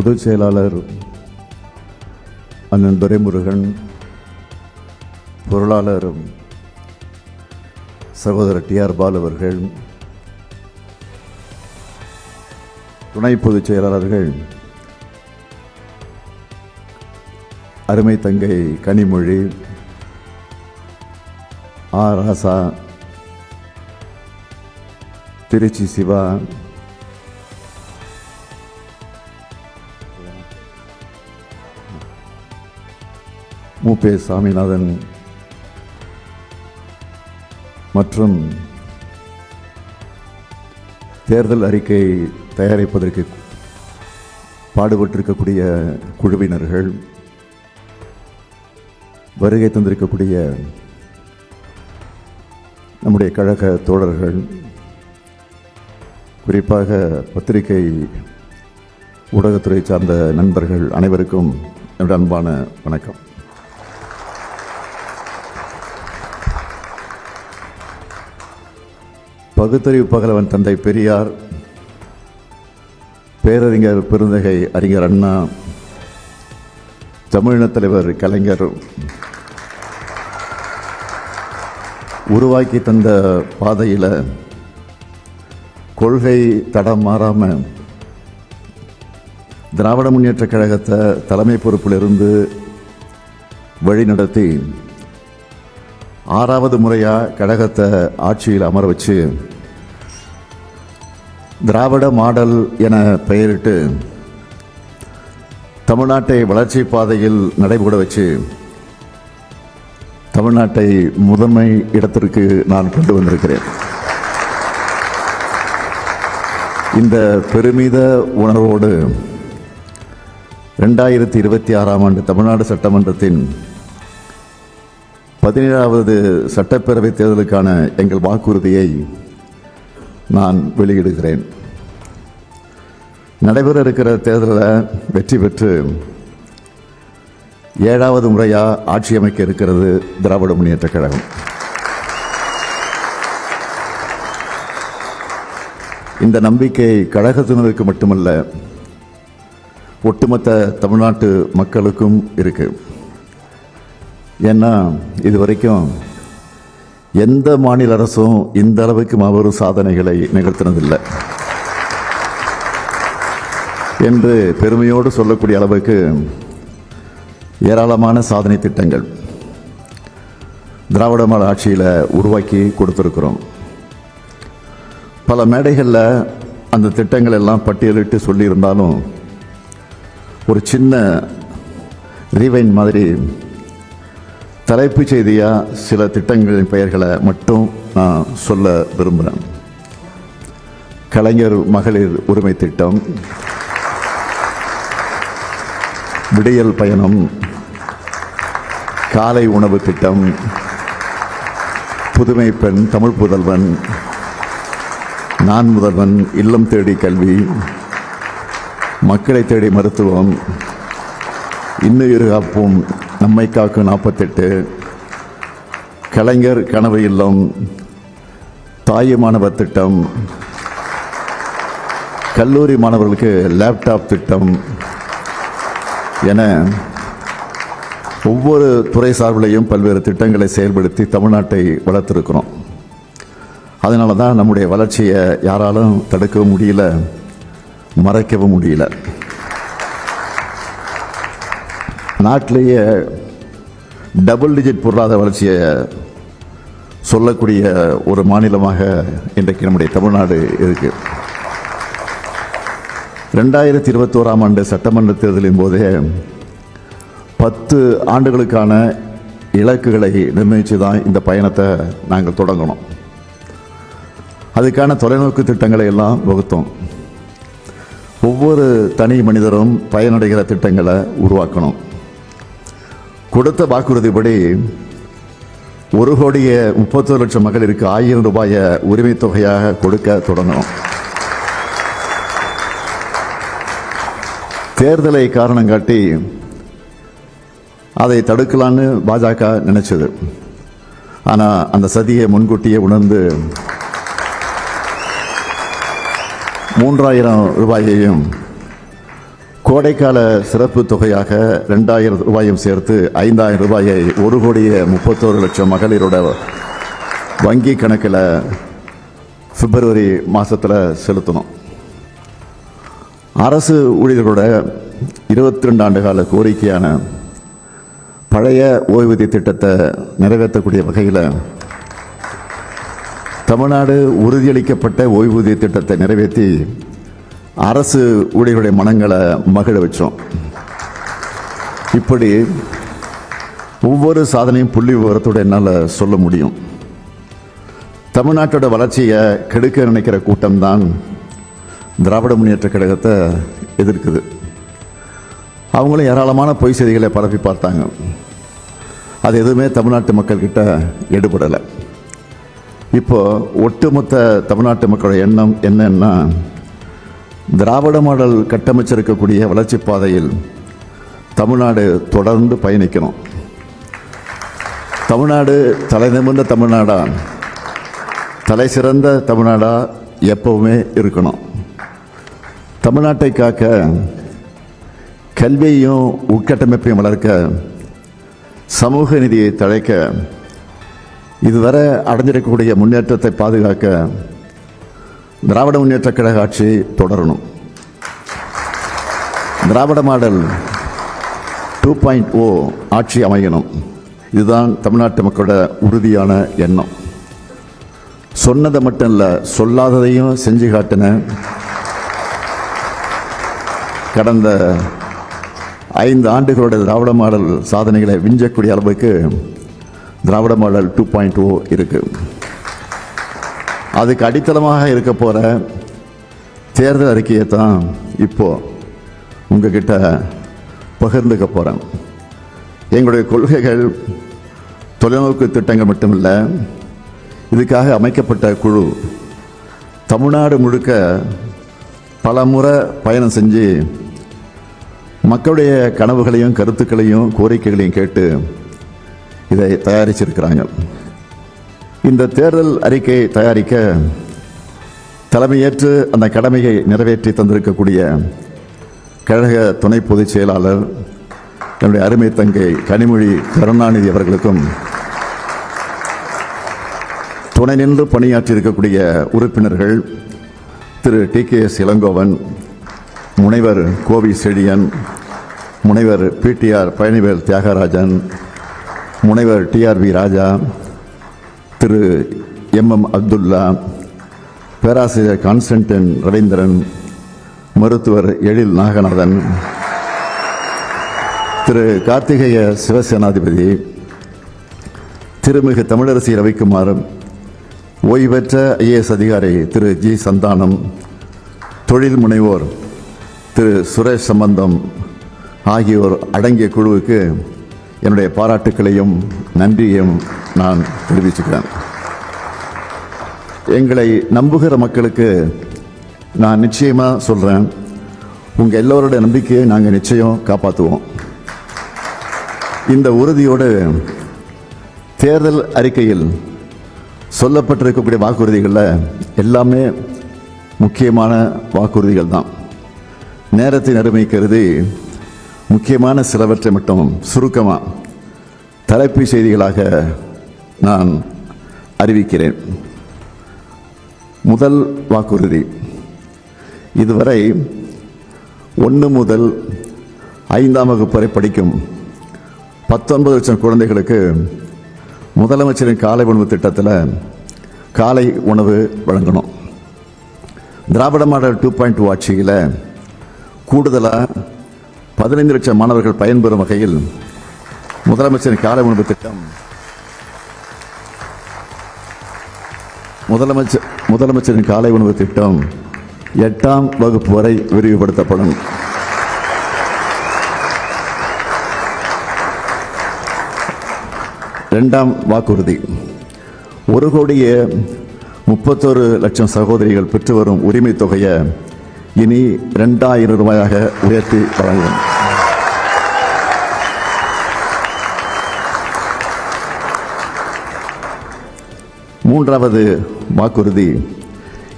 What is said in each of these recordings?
பொதுச் செயலாளர் அண்ணன் துரைமுருகன், பொருளாளர் சகோதரர் டிஆர் பால் அவர்கள், துணை பொதுச் செயலாளர்கள் அருமை தங்கை கனிமொழி, ராசா, திருச்சி சிவா, மூப்பே சாமிநாதன் மற்றும் தேர்தல் அறிக்கை தயாரிப்பதற்கு பாடுபட்டிருக்கக்கூடிய குழுவினர்கள், வருகை தந்திருக்கக்கூடிய நம்முடைய கழக தோழர்கள், குறிப்பாக பத்திரிகை ஊடகத்துறை சார்ந்த நண்பர்கள் அனைவருக்கும் என்னுடைய அன்பான வணக்கம். பகுத்தறிவு பகலவன் தந்தை பெரியார், பேரறிஞர் பெருந்தகை அறிஞர் அண்ணா, தமிழினத் தலைவர் கலைஞர் உருவாக்கி தந்த பாதையில் கொள்கை தடம் மாறாமல் திராவிட முன்னேற்றக் கழகத்தை தலைமை பொறுப்பிலிருந்து வழிநடத்தி 6வது முறையாக கழகத்தை ஆட்சியில் அமர வச்சு திராவிட மாடல் என பெயரிட்டு தமிழ்நாட்டை வளர்ச்சி பாதையில் நடைபெற வச்சு தமிழ்நாட்டை முதன்மை இடத்திற்கு நான் கொண்டு வந்திருக்கிறேன். இந்த பெருமித உணர்வோடு 2026ஆம் ஆண்டு தமிழ்நாடு சட்டமன்றத்தின் 17வது சட்டப்பேரவைத் தேர்தலுக்கான எங்கள் வாக்குறுதியை நான் வெளியிடுகிறேன். நடைபெற இருக்கிற தேர்தலில் வெற்றி பெற்று 7வது முறையாக ஆட்சி அமைக்க இருக்கிறது திராவிட முன்னேற்றக் கழகம். இந்த நம்பிக்கை கழகத்தினருக்கு மட்டுமல்ல, ஒட்டுமொத்த தமிழ்நாட்டு மக்களுக்கும் இருக்கு. ஏன்னா இதுவரைக்கும் எந்த மாநில அரசும் இந்த அளவுக்கு மாபெரும் சாதனைகளை நிகழ்த்தினதில்லை என்று பெருமையோடு சொல்லக்கூடிய அளவுக்கு ஏராளமான சாதனை திட்டங்கள் திராவிட மாடல் ஆட்சியில் உருவாக்கி கொடுத்துருக்கிறோம். பல மேடைகளில் அந்த திட்டங்கள் எல்லாம் பட்டியலிட்டு சொல்லியிருந்தாலும் ஒரு சின்ன ரீவைண்ட் மாதிரி தலைப்புச் செய்தியாக சில திட்டங்களின் பெயர்களை மட்டும் நான் சொல்ல விரும்புகிறேன். கலைஞர் மகளிர் உரிமை திட்டம், விடியல் பயணம், காலை உணவு திட்டம், புதுமை பெண், தமிழ் புதல்வன், நான் முதல்வன், இல்லம் தேடி கல்வி, மக்களை தேடி மருத்துவம், இன்னுயிர் காப்போம், நம்மை காக்கும் 48, கலைஞர் கனவு இல்லம், தாய் மாணவர் திட்டம், கல்லூரி மாணவர்களுக்கு லேப்டாப் திட்டம் என ஒவ்வொரு துறை சார்பிலையும் பல்வேறு திட்டங்களை செயல்படுத்தி தமிழ்நாட்டை வளர்த்திருக்கிறோம். அதனால தான் நம்முடைய வளர்ச்சியை யாராலும் தடுக்கவும் முடியல, மறைக்கவும் முடியல. நாட்டிலேயே டபுள் டிஜிட் பொருளாதார வளர்ச்சியை சொல்லக்கூடிய ஒரு மாநிலமாக இன்றைக்கு நம்முடைய தமிழ்நாடு இருக்கு. 2021ஆம் ஆண்டு சட்டமன்ற தேர்தலின் போதே 10 ஆண்டுகளுக்கான இலக்குகளை நிர்ணயித்து தான் இந்த பயணத்தை நாங்கள் தொடங்கணும். அதுக்கான தொலைநோக்கு திட்டங்களை எல்லாம் வகுத்தோம். ஒவ்வொரு தனி மனிதரும் பயனடைகிற திட்டங்களை உருவாக்கணும். கொடுத்த வாக்குறுதிப்படி 1,30,00,000 மகளிருக்கு 1000 ரூபாயை உரிமை தொகையாக கொடுக்க தொடங்கணும். தேர்தலை காரணம் காட்டி அதை தடுக்கலான்னு பாஜக நினைச்சது. ஆனால் அந்த சதியை முன்கூட்டியே உணர்ந்து 3000 ரூபாயையும் கோடைக்கால சிறப்பு தொகையாக 2000 ரூபாயும் சேர்த்து 5000 ரூபாயை 1,31,00,000 மகளிரோட வங்கி கணக்கில் பிப்ரவரி மாதத்தில் செலுத்தணும். அரசு ஊழியர்களோட 22 ஆண்டு கால கோரிக்கையான பழைய ஓய்வூதிய திட்டத்தை நிறைவேற்றக்கூடிய வகையில் தமிழ்நாடு உறுதியளிக்கப்பட்ட ஓய்வூதிய திட்டத்தை நிறைவேற்றி அரசு ஊழியர்களுடைய மனங்களை மகிழ வச்சோம். இப்படி ஒவ்வொரு சாதனையும் புள்ளி விவரத்தோடு என்னால் சொல்ல முடியும். தமிழ்நாட்டோட வளர்ச்சியை கெடுக்க நினைக்கிற கூட்டம்தான் திராவிட முன்னேற்ற கழகத்தை எதிர்க்குது. அவங்களும் ஏராளமான பொய் செய்திகளை பரப்பி பார்த்தாங்க. அது எதுவுமே தமிழ்நாட்டு மக்கள்கிட்ட எடுபடலை. இப்போ ஒட்டுமொத்த தமிழ்நாட்டு மக்களோட எண்ணம் என்னன்னா, திராவிட மாடல் கட்டமைச்சிருக்கக்கூடிய வளர்ச்சி பாதையில் தமிழ்நாடு தொடர்ந்து பயணிக்கணும். தமிழ்நாடு தலை நிமிர்ந்த தமிழ்நாடா, தலை சிறந்த தமிழ்நாடா எப்பவுமே இருக்கணும். தமிழ்நாட்டை காக்க, கல்வியையும் உட்கட்டமைப்பையும் வளர்க்க, சமூக நீதியை தழைக்க, இதுவரை அடைஞ்சிருக்கக்கூடிய முன்னேற்றத்தை பாதுகாக்க திராவிட முன்னேற்ற கழக ஆட்சி தொடரணும். திராவிட மாடல் 2.0 ஆட்சி அமையணும். இதுதான் தமிழ்நாட்டு மக்களோட உறுதியான எண்ணம். சொன்னதை மட்டும் இல்லை, சொல்லாததையும் செஞ்சு காட்டின கடந்த 5 ஆண்டுகளோட திராவிட மாடல் சாதனைகளை விஞ்சக்கூடிய அளவுக்கு திராவிட மாடல் 2.0 இருக்கு. அதுக்கு அடித்தளமாக இருக்க போகிற தேர்தல் அறிக்கையை தான் இப்போ உங்ககிட்ட பகிர்ந்துக்க போகிறேன். எங்களுடைய கொள்கைகள், தொலைநோக்கு திட்டங்கள் மட்டுமில்லை, இதுக்காக அமைக்கப்பட்ட குழு தமிழ்நாடு முழுக்க பல முறை பயணம் செஞ்சு மக்களுடைய கனவுகளையும் கருத்துக்களையும் கோரிக்கைகளையும் கேட்டு இதை தயாரிச்சிருக்கிறாங்க. இந்த தேர்தல் அறிக்கை தயாரிக்க தலைமையேற்று அந்த கடமையை நிறைவேற்றி தந்திருக்கக்கூடிய கழக துணை பொதுச் செயலாளர் என்னுடைய அருமை தங்கை கனிமொழி கருணாநிதி அவர்களுக்கும், துணை நின்று பணியாற்றி இருக்கக்கூடிய உறுப்பினர்கள் திரு TKS இளங்கோவன், முனைவர் கோவி செழியன், முனைவர் PTR பழனிவேல் தியாகராஜன், முனைவர் TRV ராஜா, திரு MM அப்துல்லா, பேராசிரியர் கான்ஸ்டன்டின் ரவீந்திரன், மருத்துவர் எழில் நாகநாதன், திரு கார்த்திகேய சிவசேனாதிபதி, திருமிகு தமிழரசி ரவிக்குமார், ஓய்வு பெற்ற IAS அதிகாரி திரு G சந்தானம், தொழில் முனைவோர் திரு சுரேஷ் சம்பந்தம் ஆகியோர் அடங்கிய குழுவுக்கு என்னுடைய பாராட்டுக்களையும் நன்றியையும் நான் தெரிவிச்சுக்கிறேன். எங்களை நம்புகிற மக்களுக்கு நான் நிச்சயமாக சொல்கிறேன், உங்கள் எல்லோருடைய நம்பிக்கையை நாங்கள் நிச்சயம் காப்பாற்றுவோம். இந்த உறுதியோடு தேர்தல் அறிக்கையில் சொல்லப்பட்டிருக்கக்கூடிய வாக்குறுதிகளில் எல்லாமே முக்கியமான வாக்குறுதிகள் தான். நேரத்தின் அருமை கருதி முக்கியமான சிலவற்றை மட்டும் சுருக்கமாக தலைப்பு செய்திகளாக நான் அறிவிக்கிறேன். முதல் வாக்குறுதி, இதுவரை 1 முதல் 5ஆம் வகுப்பு வரை படிக்கும் 19 லட்சம் குழந்தைகளுக்கு முதலமைச்சரின் காலை உணவு திட்டத்தில் காலை உணவு வழங்கணும். திராவிட மாடல் 2.0 ஆட்சியில் கூடுதலாக 15 லட்சம் மாணவர்கள் பயன்பெறும் வகையில் முதலமைச்சரின் காலை உணவு திட்டம் முதலமைச்சரின் காலை உணவு திட்டம் 8ஆம் வகுப்பு வரை விரிவுபடுத்தப்படும். இரண்டாம் வாக்குறுதி, 1,31,00,000 சகோதரிகள் பெற்று வரும் உரிமை தொகையை இனி 2,000 ரூபாயாக உயர்த்தி வழங்கும். மூன்றாவது வாக்குறுதி,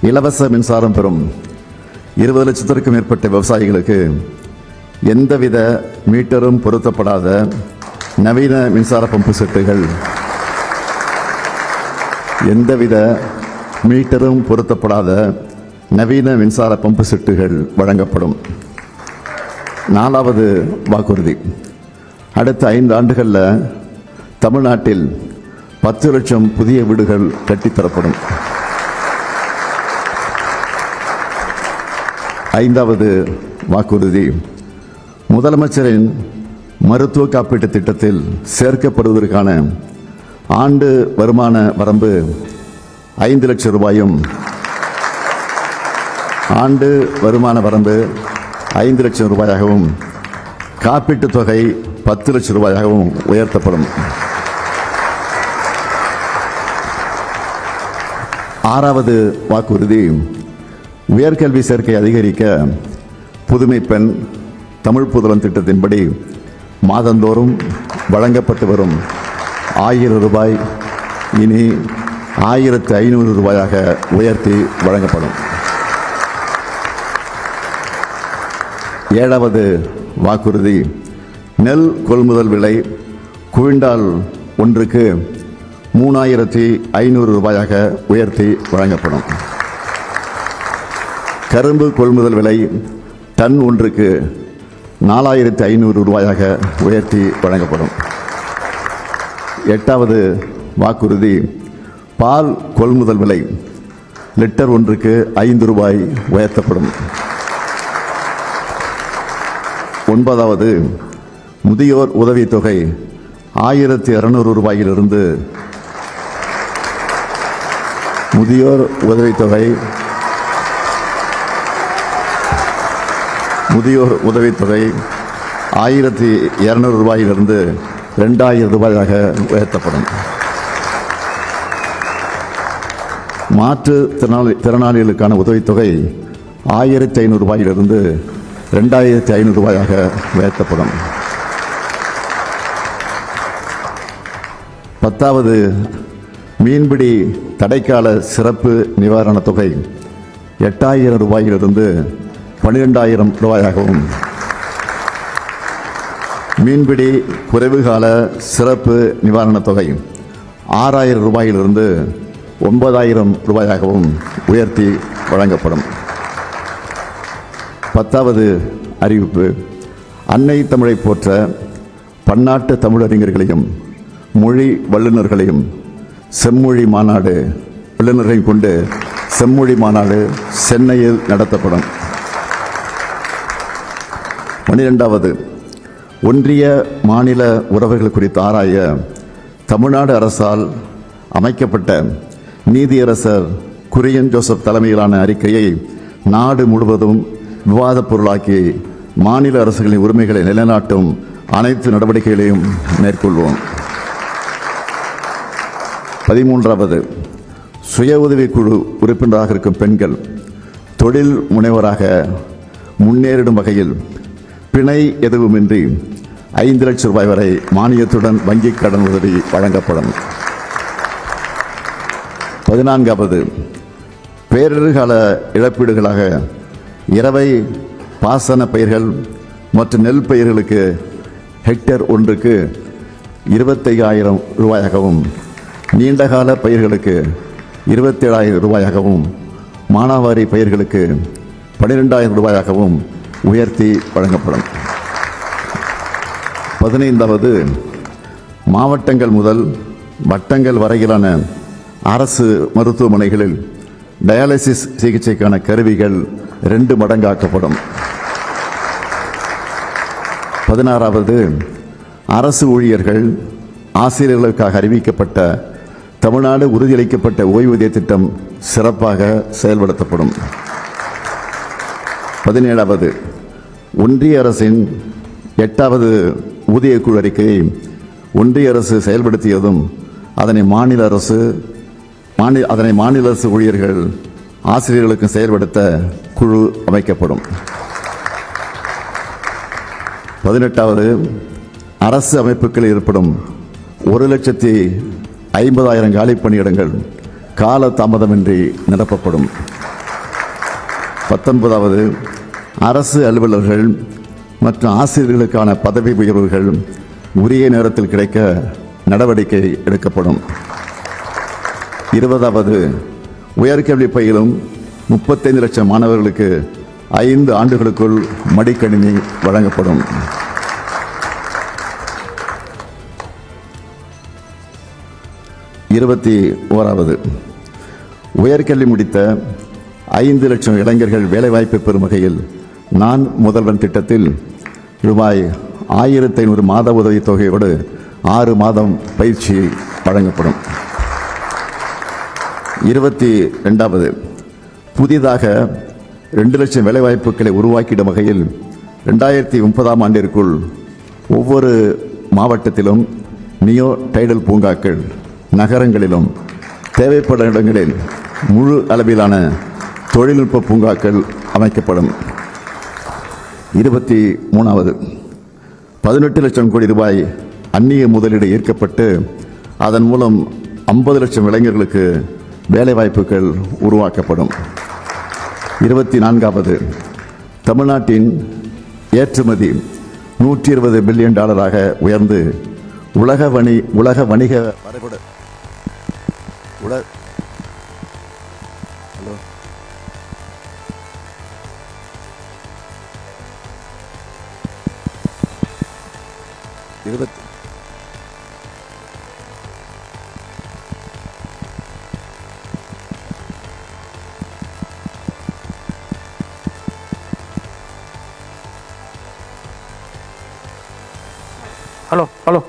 இலவச மின்சாரம் பெறும் 20 லட்சத்திற்கும் மேற்பட்ட விவசாயிகளுக்கு எந்தவித மீட்டரும் பொருத்தப்படாத நவீன மின்சார பம்பு செட்டுகள் வழங்கப்படும். 4வது வாக்குறுதி, அடுத்த 5 ஆண்டுகளில் தமிழ்நாட்டில் 10 லட்சம் புதிய வீடுகள் கட்டித்தரப்படும். 5வது வாக்குறுதி, முதலமைச்சரின் மருத்துவ காப்பீட்டு திட்டத்தில் சேர்க்கப்படுவதற்கான ஆண்டு வருமான வரம்பு 5 லட்சம் ரூபாயும் காப்பீட்டுத் தொகை 10 லட்சம் ரூபாயாகவும் உயர்த்தப்படும். 6வது வாக்குறுதி, உயர்கல்வி சேர்க்கை அதிகரிக்க புதுமை பெண் தமிழ் புதல்வன் திட்டத்தின்படி மாதந்தோறும் வழங்கப்பட்டு வரும் 1000 ரூபாய் இனி 1500 ரூபாயாக உயர்த்தி வழங்கப்படும். 7வது வாக்குறுதி, நெல் கொள்முதல் விலை குவிண்டால் ஒன்றுக்கு 3500 ரூபாயாக உயர்த்தி வழங்கப்படும். கரும்பு கொள்முதல் விலை டன் ஒன்றுக்கு 4500 ரூபாயாக உயர்த்தி வழங்கப்படும். 8வது வாக்குறுதி, பால் கொள்முதல் விலை லிட்டர் ஒன்றுக்கு 5 ரூபாய் உயர்த்தப்படும். 9வது, முதியோர் உதவித்தொகை 1200 ரூபாயிலிருந்து முதியோர் உதவித்தொகை 1200 ரூபாயிலிருந்து 2000 ரூபாயாக உயர்த்தப்படும். மாற்றுத்திறனாளிகளுக்கான உதவித்தொகை 1500 ரூபாயிலிருந்து 2500 ரூபாயாக உயர்த்தப்படும். 10வது, மீன்பிடி தடைக்கால சிறப்பு நிவாரணத் தொகை 8000 ரூபாயிலிருந்து 12000 ரூபாயாகவும், மீன்பிடி குறைவுகால சிறப்பு நிவாரணத் தொகை 6000 ரூபாயிலிருந்து 9000 ரூபாயாகவும் உயர்த்தி வழங்கப்படும். 10வது அறிவிப்பு, அன்னை தமிழை போற்ற பன்னாட்டு தமிழறிஞர்களையும் மொழி வல்லுநர்களையும் வல்லுநர்களையும் கொண்டு செம்மொழி மாநாடு சென்னையில் நடத்தப்படும். 12வது, ஒன்றிய மாநில உறவுகள் குறித்து ஆராய தமிழ்நாடு அரசால் அமைக்கப்பட்ட நீதியரசர் குரியன் ஜோசப் தலைமையிலான அறிக்கையை நாடு முழுவதும் விவாதப் பொருளாக்கி மாநில அரசுகளின் உரிமைகளை நிலைநாட்டும் அனைத்து நடவடிக்கைகளையும் மேற்கொள்வோம். 13வது, சுய உதவிக்குழு உறுப்பினராக இருக்கும் பெண்கள் தொழில் முனைவராக முன்னேறிடும் வகையில் பிணை எதுவுமின்றி 5 லட்சம் ரூபாய் வரை மானியத்துடன் வங்கிக் கடன் உதவி வழங்கப்படும். 14வது, பேரிடர்கால இழப்பீடுகளாக இரவை பாசன பயிர்கள் மற்றும் நெல் பயிர்களுக்கு ஹெக்டேர் ஒன்றுக்கு 25000 ரூபாயாகவும், நீண்டகால பயிர்களுக்கு 27000 ரூபாயாகவும், மானாவாரி பயிர்களுக்கு 12000 ரூபாயாகவும் உயர்த்தி வழங்கப்படும். 15வது, மாவட்டங்கள் முதல் வட்டங்கள் வரையிலான அரசு மருத்துவமனைகளில் டயாலிசிஸ் சிகிச்சைக்கான கருவிகள் 2 மடங்காக்கப்படும். 16வது, அரசு ஊழியர்கள் ஆசிரியர்களுக்காக அறிவிக்கப்பட்ட தமிழ்நாடு உறுதியளிக்கப்பட்ட ஓய்வூதிய திட்டம் சிறப்பாக செயல்படுத்தப்படும். 17வது, ஒன்றிய அரசின் 8வது ஊதியக்குழு அறிக்கையை ஒன்றிய அரசு செயல்படுத்தியதும் அதனை மாநில அரசு ஊழியர்கள் ஆசிரியர்களுக்கு செயல்படுத்த குழு அமைக்கப்படும். 18வது, அரசு அமைப்புகளில் ஏற்படும் 1,50,000 காலி பணியிடங்கள் கால தாமதமின்றி நிரப்பப்படும். 19வது, அரசு அலுவலர்கள் மற்றும் ஆசிரியர்களுக்கான பதவி உயர்வுகள் உரிய நேரத்தில் கிடைக்க நடவடிக்கை எடுக்கப்படும். 20வது, உயர்கல்வி பயிலும் 35 லட்சம் மாணவர்களுக்கு 5 ஆண்டுகளுக்குள் மடிக்கணினி வழங்கப்படும். 21வது, உயர்கல்வி முடித்த 5 லட்சம் இளைஞர்கள் வேலைவாய்ப்பு பெறும் வகையில் நான் முதல்வன் திட்டத்தில் ரூபாய் 1500 மாத உதவித் தொகையோடு 6 மாதம் பயிற்சி வழங்கப்படும். 22வது, புதிதாக 2 லட்சம் வேலைவாய்ப்புகளை உருவாக்கிடும் வகையில் 2030ஆம் ஆண்டிற்குள் ஒவ்வொரு மாவட்டத்திலும் நியோ டைடல் பூங்காக்கள், நகரங்களிலும் தேவைப்படும் இடங்களில் முழு அளவிலான தொழில்நுட்ப பூங்காக்கள் அமைக்கப்படும். 23வது, 18 லட்சம் கோடி ரூபாய் அந்நிய முதலீடு ஈர்க்கப்பட்டு அதன் மூலம் 50 லட்சம் இளைஞர்களுக்கு வேலைவாய்ப்புகள் உருவாக்கப்படும். 24வது, தமிழ்நாட்டின் ஏற்றுமதி $120 பில்லியன் உயர்ந்து உலக வணிக வரைபட ஹலோ ஹலோ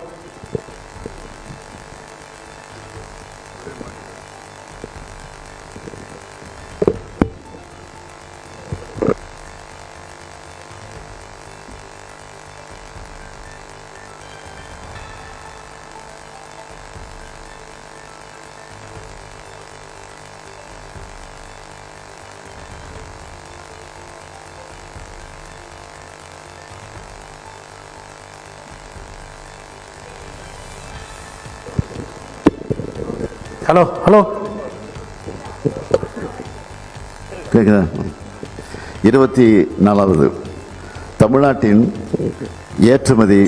ஹலோ கேட்குதா? 24வது, தமிழ்நாட்டின் ஏற்றுமதி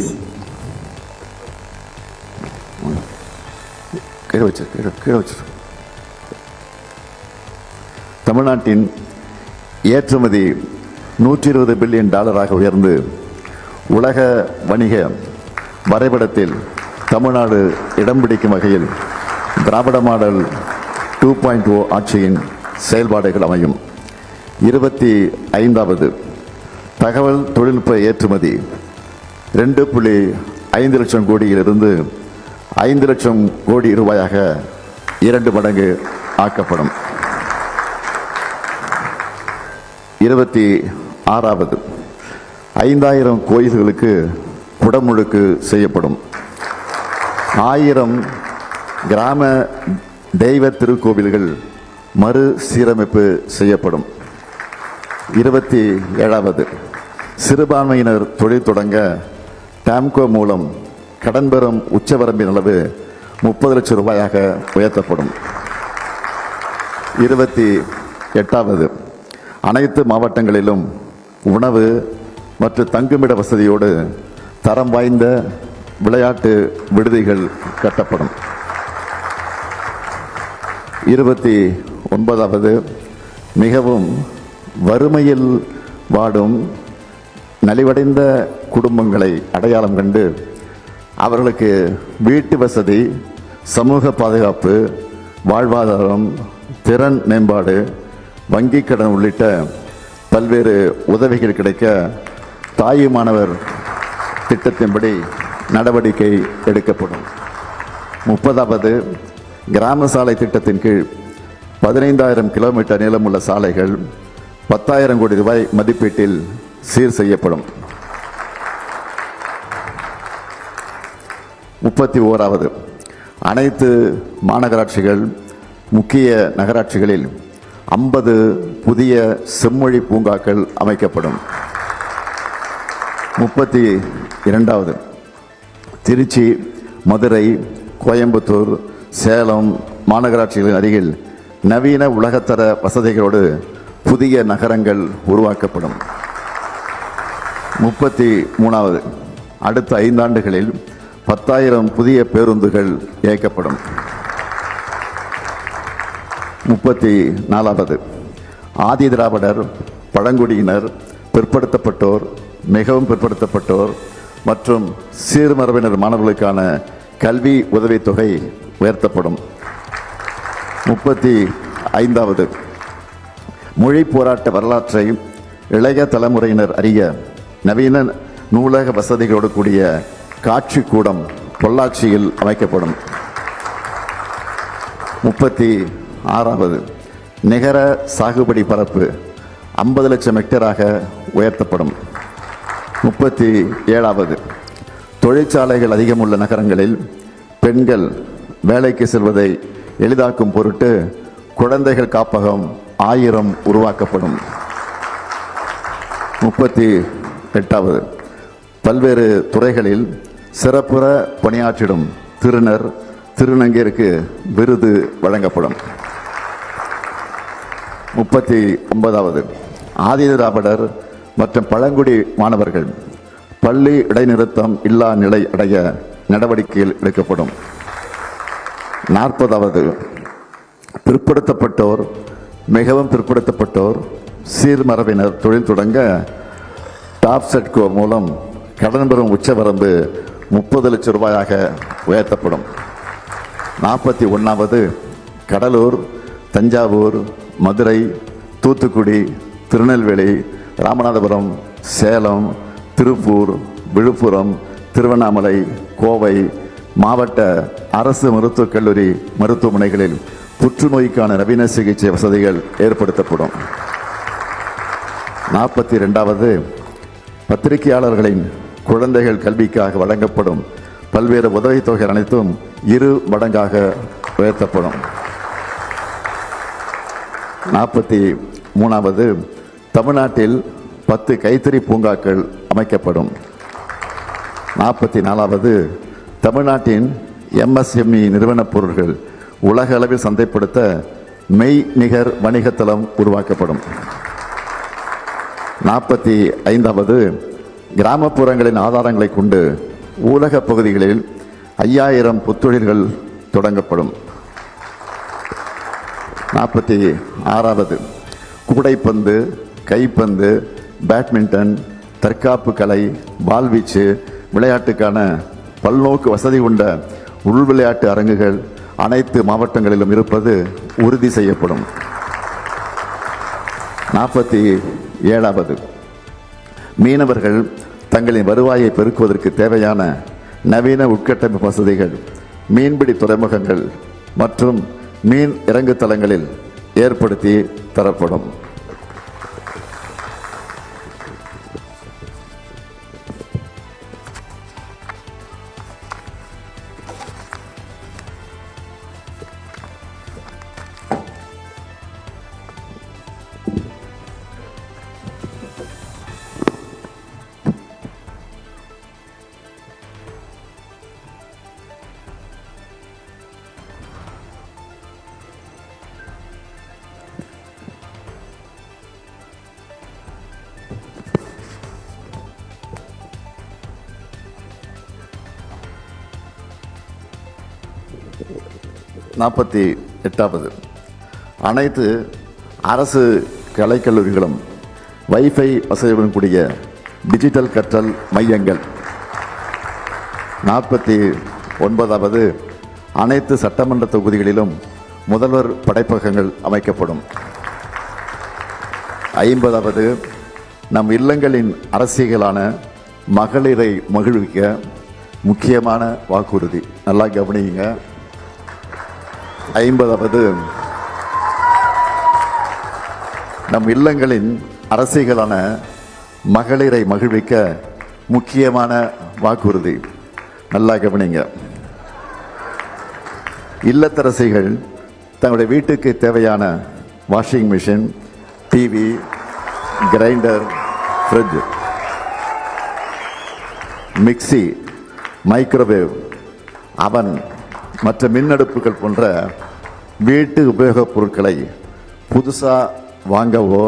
தமிழ்நாட்டின் ஏற்றுமதி $120 பில்லியன் உயர்ந்து உலக வணிக வரைபடத்தில் தமிழ்நாடு இடம் பிடிக்கும் வகையில் திராவிட மாடல் 2.0 ஆட்சியின் செயல்பாடுகள் அமையும். 25வது, தகவல் தொழில்நுட்ப ஏற்றுமதி 2.5 லட்சம் கோடியிலிருந்து 5 லட்சம் கோடி ரூபாயாக 2 மடங்கு ஆக்கப்படும். 26வது, 5000 கோயில்களுக்கு குடமுழுக்கு செய்யப்படும். 1000 கிராம தெய்வ திருக்கோவில்கள் மறு சீரமைப்பு செய்யப்படும். 27வது, சிறுபான்மையினர் தொழில் தொடங்க டாம்கோ மூலம் கடன் பெறும் உச்சவரம்பின் அளவு 30 லட்சம் ரூபாயாக உயர்த்தப்படும். 28வது, அனைத்து மாவட்டங்களிலும் உணவு மற்றும் தங்குமிட வசதியோடு தரம் வாய்ந்த விளையாட்டு விடுதிகள் கட்டப்படும். 29வது, மிகவும் வறுமையில் வாடும் நலிவடைந்த குடும்பங்களை அடையாளம் கண்டு அவர்களுக்கு வீட்டு வசதி, சமூக பாதுகாப்பு, வாழ்வாதாரம், திறன் மேம்பாடு, வங்கி கடன் உள்ளிட்ட பல்வேறு உதவிகள் கிடைக்க தாயுமானவர் திட்டத்தின்படி நடவடிக்கை எடுக்கப்படும். 30வது, கிராம சாலை திட்டத்தின் கீழ் 15000 கிலோமீட்டர் நீளமுள்ள சாலைகள் 10,000 கோடி ரூபாய் மதிப்பீட்டில் சீர் செய்யப்படும். 31வது, அனைத்து மாநகராட்சிகள், முக்கிய நகராட்சிகளில் 50 புதிய செம்மொழி பூங்காக்கள் அமைக்கப்படும். 32வது, திருச்சி, மதுரை, கோயம்புத்தூர், சேலம் மாநகராட்சிகளின் அருகில் நவீன உலகத்தர வசதிகளோடு புதிய நகரங்கள் உருவாக்கப்படும். 33வது, அடுத்த 5 ஆண்டுகளில் 10,000 புதிய பேருந்துகள் இயக்கப்படும். 34வது, ஆதி திராவிடர், பழங்குடியினர், பிற்படுத்தப்பட்டோர், மிகவும் பிற்படுத்தப்பட்டோர் மற்றும் சீர்மரபினர் மாணவர்களுக்கான கல்வி உதவித்தொகை உயர்த்தப்படும். 35வது, மொழி போராட்ட வரலாற்றை இளைய தலைமுறையினர் அறிய நவீன நூலக வசதிகளோடு கூடிய காட்சி கூடம் பொள்ளாச்சியில் அமைக்கப்படும். 36வது, நிகர சாகுபடி பரப்பு 50 லட்சம் ஹெக்டேராக உயர்த்தப்படும். 37வது, தொழிற்சாலைகள் அதிகமுள்ள நகரங்களில் பெண்கள் வேலைக்கு செல்வதை எளிதாக்கும் பொருட்டு குழந்தைகள் காப்பகம் 1000 உருவாக்கப்படும். 38வது, பல்வேறு துறைகளில் சிறப்புற பணியாற்றிடும் திருநர், திருநங்கையருக்கு விருது வழங்கப்படும். 39வது, ஆதி திராவிடர் மற்றும் பழங்குடி மாணவர்கள் பள்ளி இடைநிறுத்தம் இல்லா நிலை அடைய நடவடிக்கைகள் எடுக்கப்படும். 40வது, பிற்படுத்தப்பட்டோர், மிகவும் பிற்படுத்தப்பட்டோர், சீர்மரபினர் தொழில் தொடங்க டாப்செட்கோ மூலம் கடன் பெறும் உச்சவரம்பு 30 லட்சம் ரூபாயாக உயர்த்தப்படும். 41வது, கடலூர், தஞ்சாவூர், மதுரை, தூத்துக்குடி, திருநெல்வேலி, ராமநாதபுரம், சேலம், திருப்பூர், விழுப்புரம், திருவண்ணாமலை, கோவை மாவட்ட அரசு மருத்துவக் கல்லூரி மருத்துவமனைகளில் புற்றுநோய்க்கான நவீன சிகிச்சை வசதிகள் ஏற்படுத்தப்படும். 42வது, பத்திரிகையாளர்களின் குழந்தைகள் கல்விக்காக வழங்கப்படும் பல்வேறு உதவித்தொகை அனைத்தும் 2 மடங்காக உயர்த்தப்படும். 43வது, தமிழ்நாட்டில் 10 கைத்தறி பூங்காக்கள் அமைக்கப்படும். 44வது, தமிழ்நாட்டின் MSME நிறுவனப் பொருட்கள் உலக அளவில் சந்தைப்படுத்த மெய்நிகர் வணிகத்தளம் உருவாக்கப்படும். 45வது, கிராமப்புறங்களின் ஆதாரங்களை கொண்டு ஊரக பகுதிகளில் 5000 புத்தொழில்கள் தொடங்கப்படும். 46வது, கூடைப்பந்து, கைப்பந்து, பேட்மிண்டன், தற்காப்பு கலை, வாள்வீச்சு விளையாட்டுக்கான பல்நோக்கு வசதி கொண்ட உள் விளையாட்டு அரங்குகள் அனைத்து மாவட்டங்களிலும் இருப்பது உறுதி செய்யப்படும். 47வது, மீனவர்கள் தங்களின் வருவாயை பெருக்குவதற்கு தேவையான நவீன உட்கட்டமைப்பு வசதிகள் மீன்பிடி துறைமுகங்கள் மற்றும் மீன் இறங்கு தளங்களில் ஏற்படுத்தி தரப்படும். நாற்பத்தி 8வது, அனைத்து அரசு கலைக்கல்லூரிகளும் வைஃபை வசதியுடன் கூடிய டிஜிட்டல் கற்றல் மையங்கள். 49வது, அனைத்து சட்டமன்ற தொகுதிகளிலும் முதல்வர் படைப்பகங்கள் அமைக்கப்படும். 50வது, நம் இல்லங்களின் அரசியலான மகளிரை மகிழ்விக்க முக்கியமான வாக்குறுதி. நல்லா கவனிங்க. 50வது, நம் இல்லங்களின் அரசியலான மகளிரை மகிழ்விக்க முக்கியமான வாக்குறுதி. நல்லா கவனிங்க. இல்லத்தரசிகள் தங்களுடைய வீட்டுக்கு தேவையான washing machine, TV, grinder, fridge, mixie, microwave, அவன் மற்ற மின்னடுப்புகள் போன்ற வீட்டு உபயோகப் பொருட்களை புதுசாக வாங்கவோ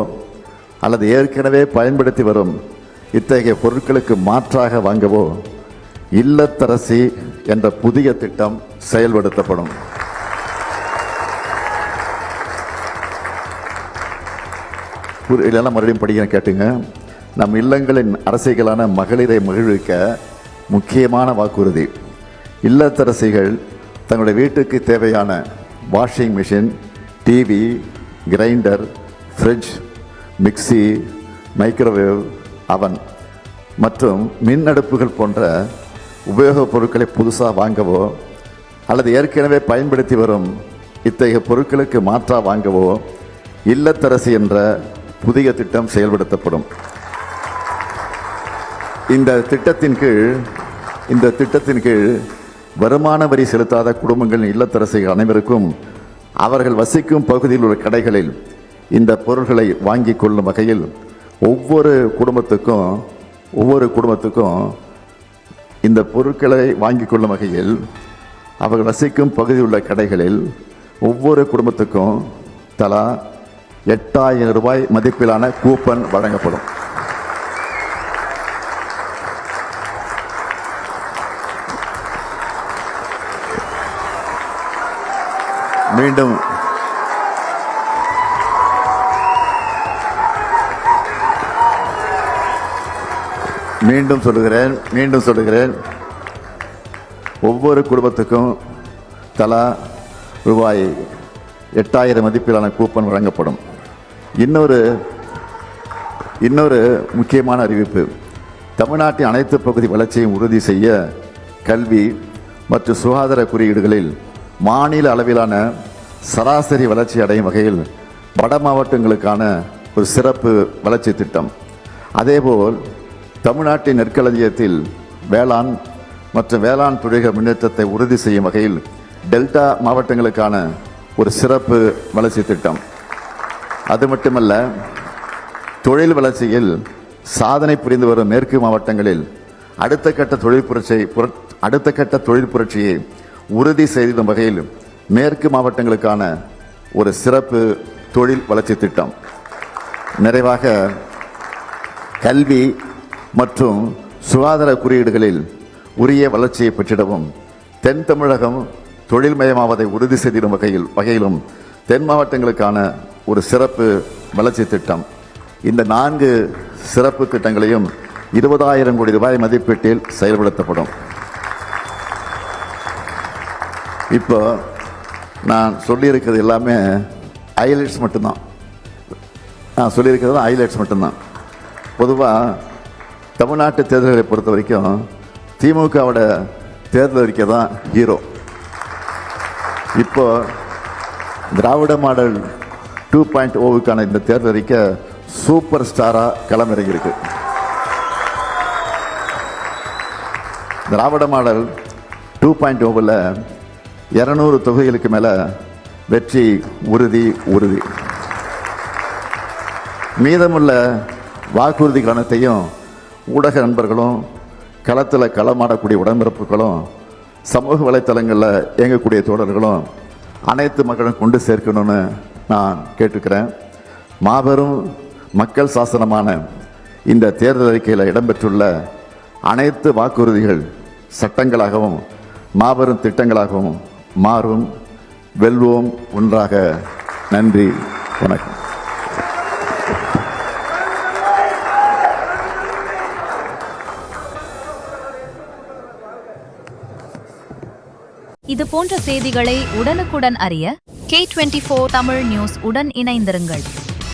அல்லது ஏற்கனவே பயன்படுத்தி வரும் இத்தகைய பொருட்களுக்கு மாற்றாக வாங்கவோ இல்லத்தரசி என்ற புதிய திட்டம் செயல்படுத்தப்படும். இதெல்லாம் மறுபடியும் படிக்கிறேன் கேட்டுங்க. நம் இல்லங்களின் அரசிகளான மகளிரை மகிழ்விக்க முக்கியமான வாக்குறுதி. இல்லத்தரசிகள் தங்களுடைய வீட்டுக்கு தேவையான washing machine, TV, grinder, fridge, mixie, microwave, அவன் மற்றும் மின் அடுப்புகள் போன்ற உபயோகப் பொருட்களை புதுசாக வாங்கவோ அல்லது ஏற்கனவே பயன்படுத்தி வரும் இத்தகைய பொருட்களுக்கு மாற்றாக வாங்கவோ இல்லத்தரசி என்ற புதிய திட்டம் செயல்படுத்தப்படும். இந்த திட்டத்தின் கீழ் வருமான வரி செலுத்தாத குடும்பங்களின் இல்லத்தரசிகள் அனைவருக்கும் அவர்கள் வசிக்கும் பகுதியில் உள்ள கடைகளில் இந்த பொருட்களை வாங்கி கொள்ளும் வகையில் ஒவ்வொரு குடும்பத்துக்கும் இந்த பொருட்களை வாங்கி கொள்ளும் வகையில் அவர்கள் வசிக்கும் பகுதியில் உள்ள கடைகளில் ஒவ்வொரு குடும்பத்துக்கும் தலா 8,000 ரூபாய் மதிப்பிலான கூப்பன் வழங்கப்படும். மீண்டும் சொல்லுகிறேன், ஒவ்வொரு குடும்பத்துக்கும் தலா ரூபாய் 8,000 மதிப்பிலான கூப்பன் வழங்கப்படும். இன்னொரு முக்கியமான அறிவிப்பு. தமிழ்நாட்டின் அனைத்து பகுதி வளர்ச்சியையும் உறுதி செய்ய கல்வி மற்றும் சுகாதார குறியீடுகளில் மாநில அளவிலான சராசரி வளர்ச்சி அடையும் வகையில் வட மாவட்டங்களுக்கான ஒரு சிறப்பு வளர்ச்சி திட்டம். அதேபோல் தமிழ்நாட்டின் நெற்களஞ்சியத்தில் வேளாண் மற்றும் வேளாண் தொழில்கள் முன்னேற்றத்தை உறுதி செய்யும் வகையில் டெல்டா மாவட்டங்களுக்கான ஒரு சிறப்பு வளர்ச்சி திட்டம். அது மட்டுமல்ல, தொழில் வளர்ச்சியில் சாதனை புரிந்து வரும் மேற்கு மாவட்டங்களில் அடுத்த கட்ட தொழில் புரட்சியை உறுதி செய்திடும் வகையில் மேற்கு மாவட்டங்களுக்கான ஒரு சிறப்பு தொழில் வளர்ச்சி திட்டம். நிறைவாக, கல்வி மற்றும் சுகாதார குறியீடுகளில் உரிய வளர்ச்சியை பெற்றிடவும் தென் தமிழகம் தொழில்மயமாவதை உறுதி செய்திடும் வகையிலும் தென் மாவட்டங்களுக்கான ஒரு சிறப்பு வளர்ச்சி திட்டம். இந்த 4 சிறப்பு திட்டங்களையும் 20,000 கோடி ரூபாய் மதிப்பீட்டில் செயல்படுத்தப்படும். இப்போ நான் சொல்லியிருக்கிறது எல்லாமே ஹைலைட்ஸ் மட்டும்தான். பொதுவாக தமிழ்நாட்டு தேர்தல்களை பொறுத்த வரைக்கும் திமுகவோட தேர்தல் அறிக்கை தான் ஹீரோ. இப்போ திராவிட மாடல் 2.0க்கான இந்த தேர்தல் அறிக்கை சூப்பர் ஸ்டாராக களமிறங்கியிருக்கு. திராவிட மாடல் 2.0ல் 200 தொகுதிகளுக்கு மேலே வெற்றி உறுதி. மீதமுள்ள வாக்குறுதி கணத்தையும் ஊடக நண்பர்களும் களத்தில் களமாடக்கூடிய உடன்பிறப்புகளும் சமூக வலைத்தளங்களில் இயங்கக்கூடிய தோழர்களும் அனைத்து மக்களும் கொண்டு சேர்க்கணும்னு நான் கேட்டுக்கிறேன். மாபெரும் மக்கள் சாசனமான இந்த தேர்தல் அறிக்கையில் இடம்பெற்றுள்ள அனைத்து வாக்குறுதிகள் சட்டங்களாகவும் மாபெரும் திட்டங்களாகவும் மாறும். வெல்வோம் ஒன்றாக. நன்றி, வணக்கம். இது போன்ற செய்திகளை உடனுக்குடன் அறிய K24 தமிழ் நியூஸ் உடன் இணைந்திருங்கள்.